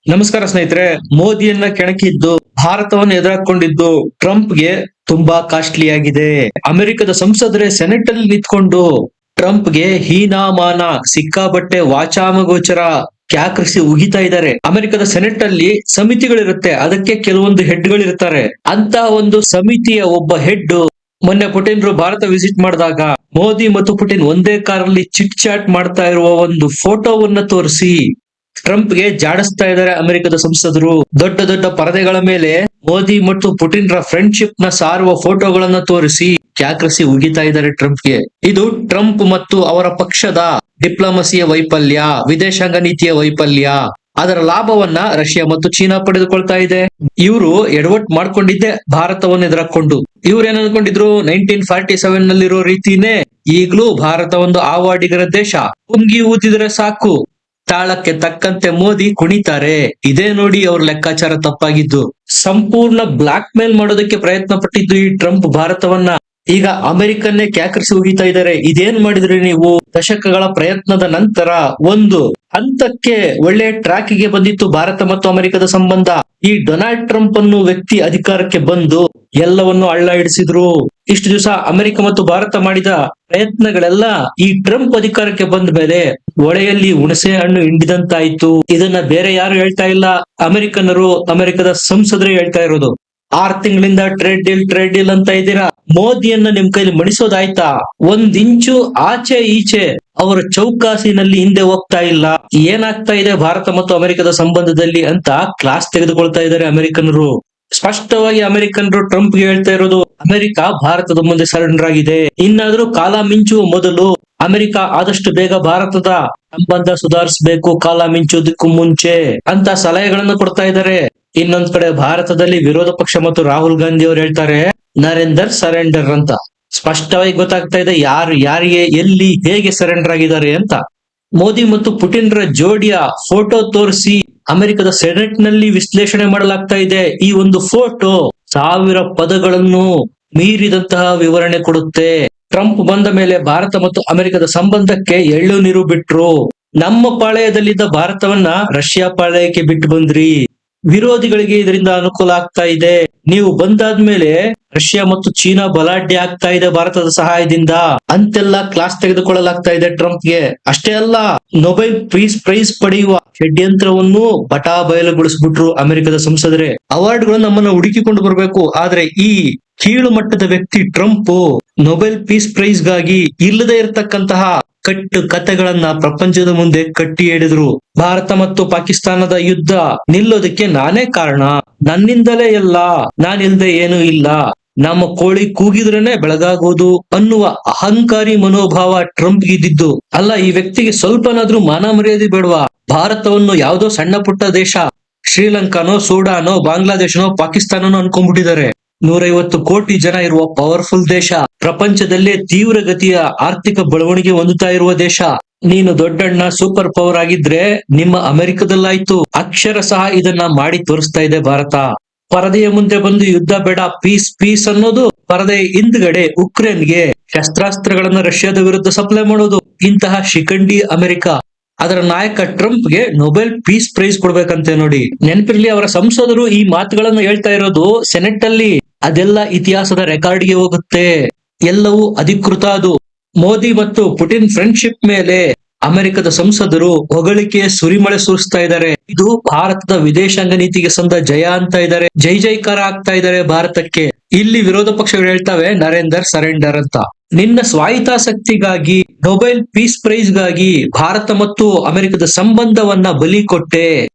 ನಮಸ್ಕಾರ ಸ್ನೇಹಿತರೆ. ಮೋದಿಯನ್ನ ಕೆಣಕಿದ್ದು ಭಾರತವನ್ನು ಎದುರಾಕೊಂಡಿದ್ದು ಟ್ರಂಪ್ಗೆ ತುಂಬಾ ಕಾಸ್ಟ್ಲಿ ಆಗಿದೆ. ಅಮೆರಿಕದ ಸಂಸದರೇ ಸೆನೆಟ್ ಅಲ್ಲಿ ನಿಂತ್ಕೊಂಡು ಟ್ರಂಪ್ಗೆ ಹೀನಾಮಾನ ಸಿಕ್ಕಾಬಟ್ಟೆ ವಾಚಾಮಗೋಚರ ಕ್ಯಾಕರಿಸಿ ಉಗಿತಾ ಇದ್ದಾರೆ. ಅಮೆರಿಕದ ಸೆನೆಟ್ ಅಲ್ಲಿ ಸಮಿತಿಗಳಿರುತ್ತೆ, ಅದಕ್ಕೆ ಕೆಲವೊಂದು ಹೆಡ್ಗಳಿರ್ತಾರೆ. ಅಂತ ಒಂದು ಸಮಿತಿಯ ಒಬ್ಬ ಹೆಡ್ ಮೊನ್ನೆ ಪುಟಿನ್ರು ಭಾರತ ವಿಸಿಟ್ ಮಾಡಿದಾಗ ಮೋದಿ ಮತ್ತು ಪುಟಿನ್ ಒಂದೇ ಕಾರಲ್ಲಿ ಚಿಟ್ ಚಾಟ್ ಮಾಡ್ತಾ ಇರುವ ಒಂದು ಫೋಟೋವನ್ನ ತೋರಿಸಿ ಟ್ರಂಪ್ಗೆ ಜಾಡಿಸ್ತಾ ಇದ್ದಾರೆ ಅಮೆರಿಕದ ಸಂಸದರು. ದೊಡ್ಡ ದೊಡ್ಡ ಪರದೆಗಳ ಮೇಲೆ ಮೋದಿ ಮತ್ತು ಪುಟಿನ್ ರ ಫ್ರೆಂಡ್ಶಿಪ್ ನ ಸಾರುವ ಫೋಟೋಗಳನ್ನ ತೋರಿಸಿ ಕ್ಯಾಕರಿಸಿ ಉಗಿತಾ ಇದ್ದಾರೆ ಟ್ರಂಪ್ಗೆ. ಇದು ಟ್ರಂಪ್ ಮತ್ತು ಅವರ ಪಕ್ಷದ ಡಿಪ್ಲೊಮಸಿಯ ವೈಫಲ್ಯ, ವಿದೇಶಾಂಗ ನೀತಿಯ ವೈಫಲ್ಯ. ಅದರ ಲಾಭವನ್ನ ರಷ್ಯಾ ಮತ್ತು ಚೀನಾ ಪಡೆದುಕೊಳ್ತಾ ಇದೆ. ಇವರು ಎಡವಟ್ ಮಾಡ್ಕೊಂಡಿದ್ದೆ ಭಾರತವನ್ನು ಎದುರಾಕೊಂಡು. ಇವ್ರು ಏನ್ ಅನ್ಕೊಂಡಿದ್ರು, 1947 ನಲ್ಲಿರೋ ರೀತಿನೇ ಈಗ್ಲೂ ಭಾರತ ಒಂದು ಆವಾಡಿಗರ ದೇಶ, ಪುಂಗಿ ಊದಿದ್ರೆ ಸಾಕು ತಾಳಕ್ಕೆ ತಕ್ಕಂತೆ ಮೋದಿ ಕುಣಿತಾರೆ. ಇದೇ ನೋಡಿ ಅವ್ರ ಲೆಕ್ಕಾಚಾರ ತಪ್ಪಾಗಿದ್ದು. ಸಂಪೂರ್ಣ ಬ್ಲಾಕ್ ಮೇಲ್ ಮಾಡೋದಕ್ಕೆ ಪ್ರಯತ್ನ ಪಟ್ಟಿದ್ದು ಈ ಟ್ರಂಪ್ ಭಾರತವನ್ನ. ಈಗ ಅಮೆರಿಕನ್ನೇ ಕ್ಯಾಕರಿಸಿ ಹೋಗಿತಾ ಇದ್ದಾರೆ. ಇದೇನ್ ಮಾಡಿದ್ರಿ ನೀವು? ದಶಕಗಳ ಪ್ರಯತ್ನದ ನಂತರ ಒಂದು ಹಂತಕ್ಕೆ ಒಳ್ಳೆ ಟ್ರ್ಯಾಕ್ ಗೆ ಬಂದಿತ್ತು ಭಾರತ ಮತ್ತು ಅಮೆರಿಕದ ಸಂಬಂಧ. ಈ ಡೊನಾಲ್ಡ್ ಟ್ರಂಪ್ ಅನ್ನು ವ್ಯಕ್ತಿ ಅಧಿಕಾರಕ್ಕೆ ಬಂದು ಎಲ್ಲವನ್ನು ಹಳ್ಳ ಹಿಡಿಸಿದ್ರು. ಇಷ್ಟು ದಿವಸ ಅಮೆರಿಕ ಮತ್ತು ಭಾರತ ಮಾಡಿದ ಪ್ರಯತ್ನಗಳೆಲ್ಲ ಈ ಟ್ರಂಪ್ ಅಧಿಕಾರಕ್ಕೆ ಬಂದ ಮೇಲೆ ಒಳೆಯಲ್ಲಿ ಹುಣಸೆ ಹಣ್ಣು ಹಿಂಡಿದಂತಾಯ್ತು. ಇದನ್ನ ಬೇರೆ ಯಾರು ಹೇಳ್ತಾ ಇಲ್ಲ, ಅಮೆರಿಕನ್ನರು, ಅಮೆರಿಕದ ಸಂಸದರೇ ಹೇಳ್ತಾ ಇರೋದು. 6 ತಿಂಗಳಿಂದ ಟ್ರೇಡ್ ಡೀಲ್ ಅಂತ ಇದ್ದೀರಾ. ಮೋದಿಯನ್ನ ನಿಮ್ ಕೈಲಿ ಮಣಿಸೋದಾಯ್ತಾ? 1 ಇಂಚು ಆಚೆ ಈಚೆ ಅವರ ಚೌಕಾಸಿನಲ್ಲಿ ಹಿಂದೆ ಹೋಗ್ತಾ ಇಲ್ಲ. ಏನಾಗ್ತಾ ಇದೆ ಭಾರತ ಮತ್ತು ಅಮೆರಿಕದ ಸಂಬಂಧದಲ್ಲಿ ಅಂತ ಕ್ಲಾಸ್ ತೆಗೆದುಕೊಳ್ತಾ ಇದ್ದಾರೆ ಅಮೆರಿಕನ್ನರು. ಸ್ಪಷ್ಟವಾಗಿ ಅಮೆರಿಕನ್ನರು ಟ್ರಂಪ್ಗೆ ಹೇಳ್ತಾ ಇರೋದು, ಅಮೆರಿಕ ಭಾರತದ ಮುಂದೆ ಸರೆಂಡರ್ ಆಗಿದೆ. ಇನ್ನಾದ್ರೂ ಕಾಲ ಮಿಂಚುವ ಮೊದಲು ಅಮೆರಿಕ ಆದಷ್ಟು ಬೇಗ ಭಾರತದ ಸಂಬಂಧ ಸುಧಾರಿಸಬೇಕು, ಕಾಲ ಮಿಂಚೋದಕ್ಕೂ ಮುಂಚೆ ಅಂತ ಸಲಹೆಗಳನ್ನು ಕೊಡ್ತಾ ಇದ್ದಾರೆ. ಇನ್ನೊಂದ್ ಕಡೆ ಭಾರತದಲ್ಲಿ ವಿರೋಧ ಪಕ್ಷ ಮತ್ತು ರಾಹುಲ್ ಗಾಂಧಿ ಅವರು ಹೇಳ್ತಾರೆ ನರೇಂದರ್ ಸರೆಂಡರ್ ಅಂತ. ಸ್ಪಷ್ಟವಾಗಿ ಗೊತ್ತಾಗ್ತಾ ಇದೆ ಯಾರು ಯಾರಿಗೆ ಎಲ್ಲಿ ಹೇಗೆ ಸರೆಂಡರ್ ಆಗಿದ್ದಾರೆ ಅಂತ. ಮೋದಿ ಮತ್ತು ಪುಟಿನ್ ರ ಜೋಡಿಯ ಫೋಟೋ ತೋರಿಸಿ ಅಮೆರಿಕದ ಸೆನೆಟ್ ನಲ್ಲಿ ವಿಶ್ಲೇಷಣೆ ಮಾಡಲಾಗ್ತಾ ಇದೆ. ಈ ಒಂದು ಫೋಟೋ 1000 ಪದಗಳನ್ನು ಮೀರಿದಂತಹ ವಿವರಣೆ ಕೊಡುತ್ತೆ. ಟ್ರಂಪ್ ಬಂದ ಮೇಲೆ ಭಾರತ ಮತ್ತು ಅಮೆರಿಕದ ಸಂಬಂಧಕ್ಕೆ ಎಳ್ಳು ನೀರು ಬಿಟ್ರು. ನಮ್ಮ ಪಾಳೆಯದಲ್ಲಿದ್ದ ಭಾರತವನ್ನ ರಷ್ಯಾ ಪಾಳೆಯಕ್ಕೆ ಬಿಟ್ಟು ಬಂದ್ರಿ. ವಿರೋಧಿಗಳಿಗೆ ಇದರಿಂದ ಅನುಕೂಲ ಆಗ್ತಾ ಇದೆ. ನೀವು ಬಂದಾದ್ಮೇಲೆ ರಷ್ಯಾ ಮತ್ತು ಚೀನಾ ಬಲಾಢ್ಯ ಆಗ್ತಾ ಇದೆ ಭಾರತದ ಸಹಾಯದಿಂದ ಅಂತೆಲ್ಲ ಕ್ಲಾಸ್ ತೆಗೆದುಕೊಳ್ಳಲಾಗ್ತಾ ಇದೆ ಟ್ರಂಪ್ಗೆ. ಅಷ್ಟೇ ಅಲ್ಲ, ನೊಬೆಲ್ ಪೀಸ್ ಪ್ರೈಸ್ ಪಡೆಯುವ ಷಡ್ಯಂತ್ರವನ್ನು ಬಟಾ ಬಯಲುಗೊಳಿಸ್ಬಿಟ್ರು ಅಮೆರಿಕದ ಸಂಸದರೇ. ಅವಾರ್ಡ್ಗಳು ನಮ್ಮನ್ನ ಹುಡುಕಿಕೊಂಡು ಬರ್ಬೇಕು, ಆದ್ರೆ ಈ ಕೀಳು ಮಟ್ಟದ ವ್ಯಕ್ತಿ ಟ್ರಂಪ್ ನೊಬೆಲ್ ಪೀಸ್ ಪ್ರೈಸ್ ಗಾಗಿ ಇಲ್ಲದೆ ಇರತಕ್ಕಂತಹ ಕಟ್ಟು ಕತೆಗಳನ್ನ ಪ್ರಪಂಚದ ಮುಂದೆ ಕಟ್ಟಿ ಹೇಳಿದ್ರು. ಭಾರತ ಮತ್ತು ಪಾಕಿಸ್ತಾನದ ಯುದ್ಧ ನಿಲ್ಲೋದಕ್ಕೆ ನಾನೇ ಕಾರಣ, ನನ್ನಿಂದಲೇ ಎಲ್ಲ, ನಾನಿಲ್ದೆ ಏನೂ ಇಲ್ಲ, ನಮ್ಮ ಕೋಳಿ ಕೂಗಿದ್ರೇನೆ ಬೆಳಗಾಗೋದು ಅನ್ನುವ ಅಹಂಕಾರಿ ಮನೋಭಾವ ಟ್ರಂಪ್ ಇದ್ದಿದ್ದು. ಅಲ್ಲ, ಈ ವ್ಯಕ್ತಿಗೆ ಸ್ವಲ್ಪನಾದ್ರೂ ಮಾನ ಮರ್ಯಾದೆ ಬೇಡವಾ? ಭಾರತವನ್ನು ಯಾವುದೋ ಸಣ್ಣ ಪುಟ್ಟ ದೇಶ, ಶ್ರೀಲಂಕಾನೋ, ಸೂಡಾನೋ, ಬಾಂಗ್ಲಾದೇಶನೋ, ಪಾಕಿಸ್ತಾನನೋ ಅನ್ಕೊಂಡ್ಬಿಟ್ಟಿದ್ದಾರೆ. 150 ಕೋಟಿ ಜನ ಇರುವ ಪವರ್ಫುಲ್ ದೇಶ, ಪ್ರಪಂಚದಲ್ಲೇ ತೀವ್ರಗತಿಯ ಆರ್ಥಿಕ ಬೆಳವಣಿಗೆ ಹೊಂದುತ್ತಾ ಇರುವ ದೇಶ. ನೀನು ದೊಡ್ಡಣ್ಣ ಸೂಪರ್ ಪವರ್ ಆಗಿದ್ರೆ ನಿಮ್ಮ ಅಮೆರಿಕದಲ್ಲಾಯ್ತು. ಅಕ್ಷರ ಸಹ ಇದನ್ನ ಮಾಡಿ ತೋರಿಸ್ತಾ ಇದೆ ಭಾರತ. ಪರದೆಯ ಮುಂದೆ ಬಂದು ಯುದ್ಧ ಬೇಡ, ಪೀಸ್ ಪೀಸ್ ಅನ್ನೋದು, ಪರದೆಯ ಹಿಂದ್ಗಡೆ ಉಕ್ರೇನ್ಗೆ ಶಸ್ತ್ರಾಸ್ತ್ರಗಳನ್ನ ರಷ್ಯಾದ ವಿರುದ್ಧ ಸಪ್ಲೈ ಮಾಡೋದು. ಇಂತಹ ಶಿಖಂಡಿ ಅಮೆರಿಕ, ಅದರ ನಾಯಕ ಟ್ರಂಪ್ಗೆ ನೊಬೆಲ್ ಪೀಸ್ ಪ್ರೈಸ್ ಕೊಡ್ಬೇಕಂತೆ ನೋಡಿ. ನೆನಪಿರ್ಲಿ, ಅವರ ಸಂಸದರು ಈ ಮಾತುಗಳನ್ನು ಹೇಳ್ತಾ ಇರೋದು ಸೆನೆಟ್ ಅಲ್ಲಿ. ಅದೆಲ್ಲ ಇತಿಹಾಸದ ರೆಕಾರ್ಡ್ಗೆ ಹೋಗುತ್ತೆ, ಎಲ್ಲವೂ ಅಧಿಕೃತ. ಅದು ಮೋದಿ ಮತ್ತು ಪುಟಿನ್ ಫ್ರೆಂಡ್ಶಿಪ್ ಮೇಲೆ ಅಮೆರಿಕದ ಸಂಸದರು ಹೊಗಳಿಕೆಯ ಸುರಿಮಳೆ ಸುರಿಸ್ತಾ ಇದ್ದಾರೆ. ಇದು ಭಾರತದ ವಿದೇಶಾಂಗ ನೀತಿಗೆ ಸಂದ ಜಯ ಅಂತ ಇದ್ದಾರೆ, ಜೈ ಜೈಕಾರ ಆಗ್ತಾ ಇದ್ದಾರೆ ಭಾರತಕ್ಕೆ. ಇಲ್ಲಿ ವಿರೋಧ ಪಕ್ಷಗಳು ಹೇಳ್ತವೆ ನರೇಂದರ್ ಸರೆಂಡರ್ ಅಂತ. ನಿನ್ನ ಸ್ವಾಯತ್ತಾಸಕ್ತಿಗಾಗಿ, ನೊಬೆಲ್ ಪೀಸ್ ಪ್ರೈಸ್ ಗಾಗಿ ಭಾರತ ಮತ್ತು ಅಮೆರಿಕದ ಸಂಬಂಧವನ್ನ ಬಲಿ ಕೊಟ್ಟೆ.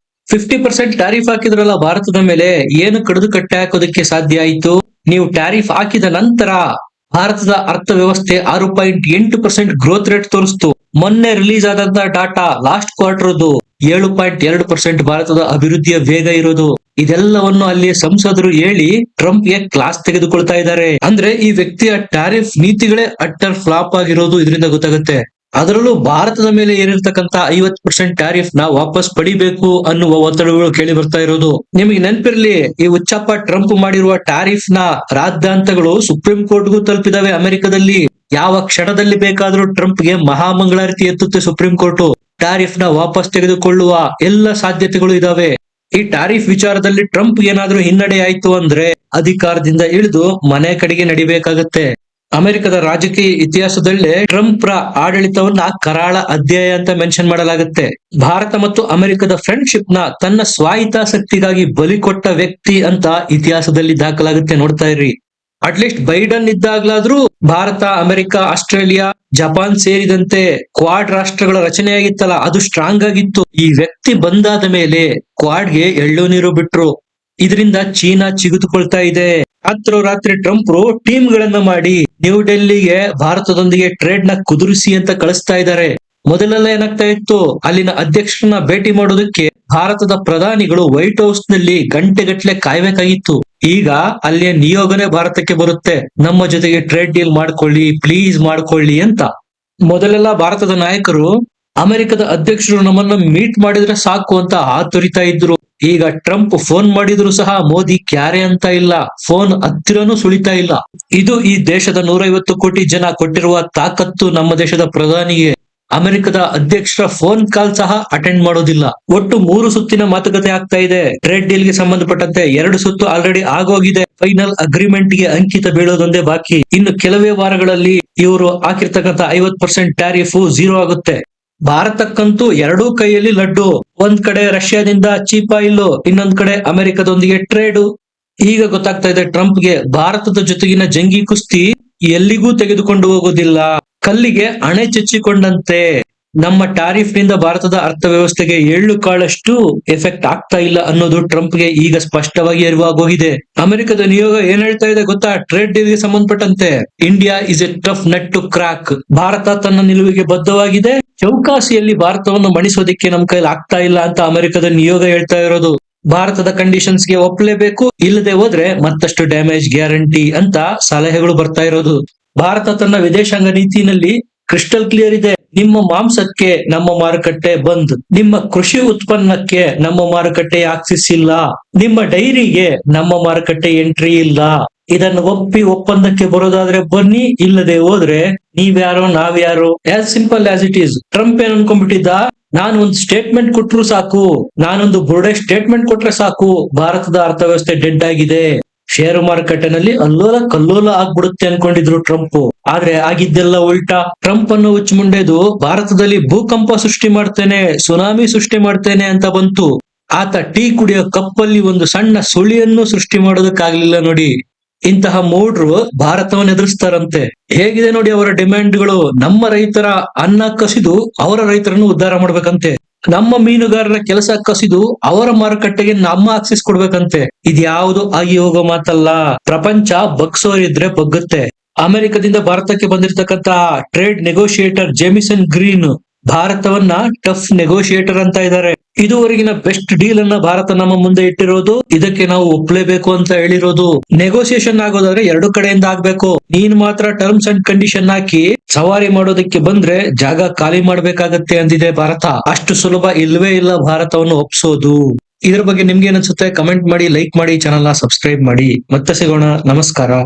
50% ಟ್ಯಾರಿಫ್ ಹಾಕಿದ್ರಲ್ಲ ಭಾರತದ ಮೇಲೆ, ಏನು ಕಡಿದು ಕಟ್ಟೆ ಹಾಕೋದಕ್ಕೆ ಸಾಧ್ಯ ಆಯ್ತು? ನೀವು ಟ್ಯಾರಿಫ್ ಹಾಕಿದ ನಂತರ ಭಾರತದ ಅರ್ಥವ್ಯವಸ್ಥೆ 6.8% ಗ್ರೋತ್ ರೇಟ್ ತೋರಿಸ್ತು. ಮೊನ್ನೆ ರಿಲೀಸ್ ಆದಂತ ಡಾಟಾ ಲಾಸ್ಟ್ ಕ್ವಾರ್ಟರ್ದು 7.2% ಭಾರತದ ಅಭಿವೃದ್ಧಿಯ ವೇಗ ಇರೋದು. ಇದೆಲ್ಲವನ್ನು ಅಲ್ಲಿ ಸಂಸದರು ಹೇಳಿ ಟ್ರಂಪ್ಗೆ ಕ್ಲಾಸ್ ತೆಗೆದುಕೊಳ್ತಾ ಇದ್ದಾರೆ. ಅಂದ್ರೆ ಈ ವ್ಯಕ್ತಿಯ ಟ್ಯಾರಿಫ್ ನೀತಿಗಳೇ ಅಟ್ಟರ್ ಫ್ಲಾಪ್ ಆಗಿರೋದು ಇದರಿಂದ ಗೊತ್ತಾಗುತ್ತೆ. ಅದರಲ್ಲೂ ಭಾರತದ ಮೇಲೆ ಏನಿರ್ತಕ್ಕಂತ 50% ಟ್ಯಾರಿಫ್ ನ ವಾಪಸ್ ಪಡಿಬೇಕು ಅನ್ನುವ ಒತ್ತಡಗಳು ಕೇಳಿ ಬರ್ತಾ ಇರೋದು. ನಿಮಗೆ ನೆನಪಿರ್ಲಿ, ಈ ಹುಚ್ಚಪ್ಪ ಟ್ರಂಪ್ ಮಾಡಿರುವ ಟ್ಯಾರಿಫ್ ನ ರಾದ್ದಾಂತಗಳು ಸುಪ್ರೀಂ ಕೋರ್ಟ್ಗೂ ತಲುಪಿದಾವೆ ಅಮೆರಿಕದಲ್ಲಿ. ಯಾವ ಕ್ಷಣದಲ್ಲಿ ಬೇಕಾದ್ರೂ ಟ್ರಂಪ್ಗೆ ಮಹಾಮಂಗಳಾರತಿ ಎತ್ತುತ್ತೆ ಸುಪ್ರೀಂ ಕೋರ್ಟ್. ಟ್ಯಾರಿಫ್ ನ ವಾಪಸ್ ತೆಗೆದುಕೊಳ್ಳುವ ಎಲ್ಲ ಸಾಧ್ಯತೆಗಳು ಇದಾವೆ. ಈ ಟ್ಯಾರಿಫ್ ವಿಚಾರದಲ್ಲಿ ಟ್ರಂಪ್ ಏನಾದ್ರೂ ಹಿನ್ನಡೆ ಆಯ್ತು ಅಂದ್ರೆ ಅಧಿಕಾರದಿಂದ ಇಳಿದು ಮನೆ ಕಡೆಗೆ ನಡಿಬೇಕಾಗತ್ತೆ. ಅಮೆರಿಕದ ರಾಜಕೀಯ ಇತಿಹಾಸದಲ್ಲೇ ಟ್ರಂಪ್ ರ ಆಡಳಿತವನ್ನ ಕರಾಳ ಅಧ್ಯಾಯ ಅಂತ ಮೆನ್ಷನ್ ಮಾಡಲಾಗುತ್ತೆ. ಭಾರತ ಮತ್ತು ಅಮೆರಿಕದ ಫ್ರೆಂಡ್ಶಿಪ್ ನ ತನ್ನ ಸ್ವಾಹಿತಾಸಕ್ತಿಗಾಗಿ ಬಲಿ ಕೊಟ್ಟ ವ್ಯಕ್ತಿ ಅಂತ ಇತಿಹಾಸದಲ್ಲಿ ದಾಖಲಾಗುತ್ತೆ. ನೋಡ್ತಾ ಇರ್ರಿ. ಅಟ್ಲೀಸ್ಟ್ ಬೈಡನ್ ಇದ್ದಾಗ್ಲಾದ್ರೂ ಭಾರತ, ಅಮೆರಿಕ, ಆಸ್ಟ್ರೇಲಿಯಾ, ಜಪಾನ್ ಸೇರಿದಂತೆ ಕ್ವಾಡ್ ರಾಷ್ಟ್ರಗಳ ರಚನೆಯಾಗಿತ್ತಲ್ಲ, ಅದು ಸ್ಟ್ರಾಂಗ್ ಆಗಿತ್ತು. ಈ ವ್ಯಕ್ತಿ ಬಂದಾದ ಮೇಲೆ ಕ್ವಾಡ್ಗೆ ಎಳ್ಳು ನೀರು ಬಿಟ್ರು. ಇದರಿಂದ ಚೀನಾ ಚಿಗುತುಕೊಳ್ತಾ ಇದೆ. ರಾತ್ರಿ ಟ್ರಂಪ್ ಟೀಮ್ ಗಳನ್ನ ಮಾಡಿ ನ್ಯೂ ಡೆಲ್ಲಿಗೆ ಭಾರತದೊಂದಿಗೆ ಟ್ರೇಡ್ ನ ಕುದುರಿಸಿ ಅಂತ ಕಳಿಸ್ತಾ ಇದ್ದಾರೆ. ಮೊದಲೆಲ್ಲ ಏನಾಗ್ತಾ ಇತ್ತು, ಅಲ್ಲಿನ ಅಧ್ಯಕ್ಷರನ್ನ ಭೇಟಿ ಮಾಡೋದಕ್ಕೆ ಭಾರತದ ಪ್ರಧಾನಿಗಳು ವೈಟ್ ಹೌಸ್ ನಲ್ಲಿ ಗಂಟೆಗಟ್ಲೆ ಕಾಯ್ಬೇಕಾಗಿತ್ತು. ಈಗ ಅಲ್ಲಿಯ ನಿಯೋಗನೆ ಭಾರತಕ್ಕೆ ಬರುತ್ತೆ, ನಮ್ಮ ಜೊತೆಗೆ ಟ್ರೇಡ್ ಡೀಲ್ ಮಾಡ್ಕೊಳ್ಳಿ, ಪ್ಲೀಸ್ ಮಾಡ್ಕೊಳ್ಳಿ ಅಂತ. ಮೊದಲೆಲ್ಲ ಭಾರತದ ನಾಯಕರು ಅಮೆರಿಕದ ಅಧ್ಯಕ್ಷರು ನಮ್ಮನ್ನ ಮೀಟ್ ಮಾಡಿದ್ರೆ ಸಾಕು ಅಂತ ಹಾತೊರಿತಾ ಇದ್ರು. ಈಗ ಟ್ರಂಪ್ ಫೋನ್ ಮಾಡಿದ್ರು ಸಹ ಮೋದಿ ಕ್ಯಾರೆ ಅಂತ ಇಲ್ಲ, ಫೋನ್ ಹತ್ತಿರನೂ ಸುಳಿತಾ ಇಲ್ಲ. ಇದು ಈ ದೇಶದ 150 ಕೋಟಿ ಜನ ಕೊಟ್ಟಿರುವ ತಾಕತ್ತು. ನಮ್ಮ ದೇಶದ ಪ್ರಧಾನಿಗೆ ಅಮೆರಿಕದ ಅಧ್ಯಕ್ಷರ ಫೋನ್ ಕಾಲ್ ಸಹ ಅಟೆಂಡ್ ಮಾಡೋದಿಲ್ಲ. ಒಟ್ಟು 3 ಸುತ್ತಿನ ಮಾತುಕತೆ ಆಗ್ತಾ ಇದೆ. ಟ್ರೇಡ್ ಡೀಲ್ ಗೆ ಸಂಬಂಧಪಟ್ಟಂತೆ 2 ಸುತ್ತು ಆಲ್ರೆಡಿ ಆಗೋಗಿದೆ. ಫೈನಲ್ ಅಗ್ರಿಮೆಂಟ್ ಗೆ ಅಂಕಿತ ಬೀಳೋದೊಂದೇ ಬಾಕಿ. ಇನ್ನು ಕೆಲವೇ ವಾರಗಳಲ್ಲಿ ಇವರು ಹಾಕಿರ್ತಕ್ಕಂಥ 50% ಟ್ಯಾರಿಫ್ 0 ಆಗುತ್ತೆ. ಭಾರತಕ್ಕಂತೂ ಎರಡೂ ಕೈಯಲ್ಲಿ ಲಡ್ಡು. ಒಂದ್ ಕಡೆ ರಷ್ಯಾದಿಂದ ಚೀಪ್ ಆಯಿಲ್, ಇನ್ನೊಂದ್ ಕಡೆ ಅಮೆರಿಕದೊಂದಿಗೆ ಟ್ರೇಡ್. ಈಗ ಗೊತ್ತಾಗ್ತಾ ಇದೆ ಟ್ರಂಪ್ಗೆ ಭಾರತದ ಜೊತೆಗಿನ ಜಂಗಿ ಕುಸ್ತಿ ಎಲ್ಲಿಗೂ ತೆಗೆದುಕೊಂಡು ಹೋಗೋದಿಲ್ಲ. ಕಲ್ಲಿಗೆ ಅಣೆ ಚಚ್ಚಿಕೊಂಡಂತೆ. ನಮ್ಮ ಟ್ಯಾರಿಫ್ ನಿಂದ ಭಾರತದ ಅರ್ಥವ್ಯವಸ್ಥೆಗೆ ಎಳ್ಳು ಕಾಳಷ್ಟು ಎಫೆಕ್ಟ್ ಆಗ್ತಾ ಇಲ್ಲ ಅನ್ನೋದು ಟ್ರಂಪ್ಗೆ ಈಗ ಸ್ಪಷ್ಟವಾಗಿ ಅರಿವಾಗೋಗಿದೆ. ಅಮೆರಿಕದ ನಿಯೋಗ ಏನ್ ಹೇಳ್ತಾ ಇದೆ ಗೊತ್ತಾ? ಟ್ರೇಡ್ ಡೀಲ್ ಗೆ ಸಂಬಂಧಪಟ್ಟಂತೆ India is a tough nut to crack. Bharat ತನ್ನ ನಿಲುವಿಗೆ ಬದ್ಧವಾಗಿದೆ, ಚೌಕಾಸಿಯಲ್ಲಿ ಭಾರತವನ್ನು ಮಣಿಸೋದಕ್ಕೆ ನಮ್ ಕೈಲಿ ಆಗ್ತಾ ಇಲ್ಲ ಅಂತ ಅಮೆರಿಕದ ನಿಯೋಗ ಹೇಳ್ತಾ ಇರೋದು. ಭಾರತದ ಕಂಡೀಷನ್ಸ್ ಗೆ ಒಪ್ಪಲೇಬೇಕು, ಇಲ್ಲದೆ ಹೋದ್ರೆ ಮತ್ತಷ್ಟು ಡ್ಯಾಮೇಜ್ ಗ್ಯಾರಂಟಿ ಅಂತ ಸಲಹೆಗಳು ಬರ್ತಾ ಇರೋದು. ಭಾರತ ತನ್ನ ವಿದೇಶಾಂಗ ನೀತಿನಲ್ಲಿ ಕ್ರಿಸ್ಟಲ್ ಕ್ಲಿಯರ್ ಇದೆ. ನಿಮ್ಮ ಮಾಂಸಕ್ಕೆ ನಮ್ಮ ಮಾರುಕಟ್ಟೆ ಬಂದ್, ನಿಮ್ಮ ಕೃಷಿ ಉತ್ಪನ್ನಕ್ಕೆ ನಮ್ಮ ಮಾರುಕಟ್ಟೆ ಆಕ್ಸಿಸ್ ಇಲ್ಲ, ನಿಮ್ಮ ಡೈರಿಗೆ ನಮ್ಮ ಮಾರುಕಟ್ಟೆ ಎಂಟ್ರಿ ಇಲ್ಲ. ಇದನ್ನು ಒಪ್ಪಿ ಒಪ್ಪಂದಕ್ಕೆ ಬರೋದಾದ್ರೆ ಬನ್ನಿ, ಇಲ್ಲದೆ ಹೋದ್ರೆ ನೀವ್ಯಾರೋ ನಾವ್ಯಾರೋ. As simple as it is. Trump ಏನ್ ಅನ್ಕೊಂಡ್ಬಿಟ್ಟಿದ್ದ, ನಾನು ಒಂದು ಸ್ಟೇಟ್ಮೆಂಟ್ ಕೊಟ್ರು ಸಾಕು, ನಾನೊಂದು ಬುರ್ಡೆ ಸ್ಟೇಟ್ಮೆಂಟ್ ಕೊಟ್ರೆ ಸಾಕು, ಭಾರತದ ಅರ್ಥವ್ಯವಸ್ಥೆ ಡೆಡ್ ಆಗಿದೆ, ಷೇರು ಮಾರುಕಟ್ಟೆನಲ್ಲಿ ಅಲ್ಲೋಲ ಕಲ್ಲೋಲ ಆಗ್ಬಿಡುತ್ತೆ ಅನ್ಕೊಂಡಿದ್ರು ಟ್ರಂಪ್. ಆದ್ರೆ ಆಗಿದ್ದೆಲ್ಲ ಉಲ್ಟಾ. ಟ್ರಂಪ್ ಅನ್ನು ಹುಚ್ಚುಮುಂಡೆದು ಭಾರತದಲ್ಲಿ ಭೂಕಂಪ ಸೃಷ್ಟಿ ಮಾಡ್ತೇನೆ, ಸುನಾಮಿ ಸೃಷ್ಟಿ ಮಾಡ್ತೇನೆ ಅಂತ ಬಂತು. ಆತ ಟೀ ಕುಡಿಯೋ ಕಪ್ಪಲ್ಲಿ ಒಂದು ಸಣ್ಣ ಸುಳಿಯನ್ನು ಸೃಷ್ಟಿ ಮಾಡೋದಕ್ಕಾಗ್ಲಿಲ್ಲ ನೋಡಿ. ಇಂತಹ ಮೂಡ್ರು ಭಾರತವನ್ನು ಎದುರಿಸ್ತಾರಂತೆ. ಹೇಗಿದೆ ನೋಡಿ ಅವರ ಡಿಮ್ಯಾಂಡ್ಗಳು. ನಮ್ಮ ರೈತರ ಅನ್ನ ಕಸಿದು ಅವರ ರೈತರನ್ನು ಉದ್ಧಾರ ಮಾಡ್ಬೇಕಂತೆ. ನಮ್ಮ ಮೀನುಗಾರರ ಕೆಲಸ ಕಸಿದು ಅವರ ಮಾರುಕಟ್ಟೆಗೆ ನಮ್ಮ ಆಕ್ಸಿಸ್ ಕೊಡ್ಬೇಕಂತೆ. ಇದ್ಯಾವುದು ಆಗಿ ಹೋಗೋ ಮಾತಲ್ಲ. ಪ್ರಪಂಚ ಬಗ್ಸೋರಿದ್ರೆ ಬಗ್ಗುತ್ತೆ. ಅಮೆರಿಕದಿಂದ ಭಾರತಕ್ಕೆ ಬಂದಿರತಕ್ಕಂತ ಟ್ರೇಡ್ ನೆಗೋಷಿಯೇಟರ್ ಜೇಮಿಸನ್ ಗ್ರೀನ್ ಭಾರತವನ್ನ ಟಫ್ ನೆಗೋಷಿಯೇಟರ್ ಅಂತ ಇದ್ದಾರೆ. ಇದುವರೆಗಿನ ಬೆಸ್ಟ್ ಡೀಲ್ ಅನ್ನ ಭಾರತ ನಮ್ಮ ಮುಂದೆ ಇಟ್ಟಿರೋದು, ಇದಕ್ಕೆ ನಾವು ಒಪ್ಲೇಬೇಕು ಅಂತ ಹೇಳಿರೋದು. ನೆಗೋಸಿಯೇಷನ್ ಆಗೋದಾದ್ರೆ 2 ಕಡೆಯಿಂದ ಆಗ್ಬೇಕು. ನೀನ್ ಮಾತ್ರ ಟರ್ಮ್ಸ್ ಅಂಡ್ ಕಂಡೀಷನ್ ಹಾಕಿ ಸವಾರಿ ಮಾಡೋದಕ್ಕೆ ಬಂದ್ರೆ ಜಾಗ ಖಾಲಿ ಮಾಡ್ಬೇಕಾಗತ್ತೆ ಅಂದಿದೆ ಭಾರತ. ಅಷ್ಟು ಸುಲಭ ಇಲ್ವೇ ಇಲ್ಲ ಭಾರತವನ್ನು ಒಪ್ಸೋದು. ಇದ್ರ ಬಗ್ಗೆ ನಿಮ್ಗೆ ಏನ್ ಅನ್ಸುತ್ತೆ? ಕಮೆಂಟ್ ಮಾಡಿ, ಲೈಕ್ ಮಾಡಿ, ಚಾನಲ್ ನ ಸಬ್ಸ್ಕ್ರೈಬ್ ಮಾಡಿ. ಮತ್ತೆ ಸಿಗೋಣ. ನಮಸ್ಕಾರ.